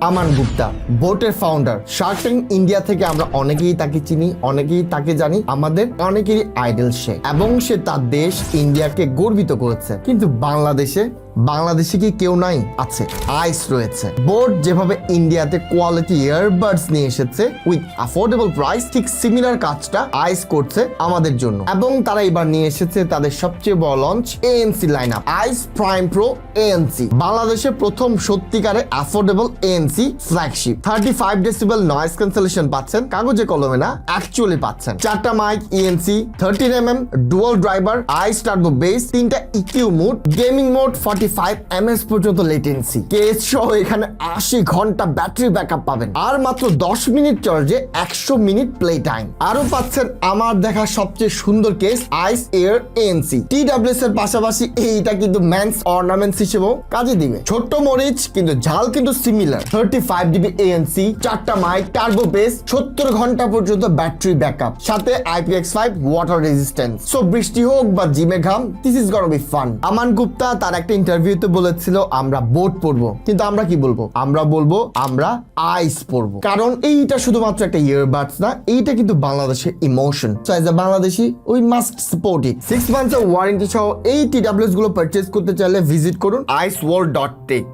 আমান গুপ্তা, বোটের founder. Shark tank India থেকে আমরা অনেকেই তাকে চিনি, অনেকেই তাকে জানি, আমাদের অনেকেরই আইডল সে, এবং সে তার দেশ ইন্ডিয়াকে গর্বিত করেছে। কিন্তু বাংলাদেশে কি কেউ নাই? আছে, আইস রয়েছে। বোট যেভাবে ইন্ডিয়াতে কোয়ালিটি ইয়ারবাডস নিয়ে এসেছে উইথ অ্যাফোর্ডেবল প্রাইস, ঠিক সিমিলার কাজটা আইস করছে আমাদের জন্য। এবং তারা এবার নিয়ে এসেছে তাদের সবচেয়ে বড় launch ANC line up, ice prime pro ANC, বাংলাদেশে প্রথম সত্যিকারে affordable ANC flagship. 35 decibel noise cancellation পাচ্ছেন, কাগজে কলমে না, অ্যাকচুয়ালি পাচ্ছেন। 4টা mic ENC, 13mm dual driver, ice turbo bass, 3টা EQ mode, gaming mode, 45 ms পর্যন্ত লেটেন্সি, কেস সহ এখানে 80 ঘন্টা ব্যাটারি ব্যাকআপ পাবেন, আর মাত্র 10 মিনিট চার্জে 100 মিনিট প্লে টাইম। আরো পাচ্ছেন আমার দেখা সবচেয়ে সুন্দর কেস, আইস এয়ার এএনসি। TWS এর পাশাপাশি এইটা কিন্তু ম্যানস অর্নামেন্টস হিসেবেও কাজে দিবে। ছোট্ট মরিচ কিন্তু ঝাল কিন্তু সিমিলার। 35 ডিবি এএনসি, 4টা মাইক, টার্বো বেস, 70 ঘন্টা পর্যন্ত ব্যাটারি ব্যাকআপ, সাথে IPX5 ওয়াটার রেজিস্ট্যান্স। সো বৃষ্টি হোক বা জিমে ঘাম, this is gonna be fun. Aman Gupta তার একটা ইন্টারভিউতে বলেছিল আমরা বোট পরবো, কিন্তু আমরা কি বলবো? আমরা বলবো আমরা আইস পরবো, কারণ এইটা শুধুমাত্র একটা ইয়ারবাডস না, এইটা কিন্তু বাংলাদেশের emotion. So as a Bangladeshi we must support it. 6 months warranty সহ এই TWS গুলো পারচেজ করতে চাইলে ভিজিট করুন iceworld.tech।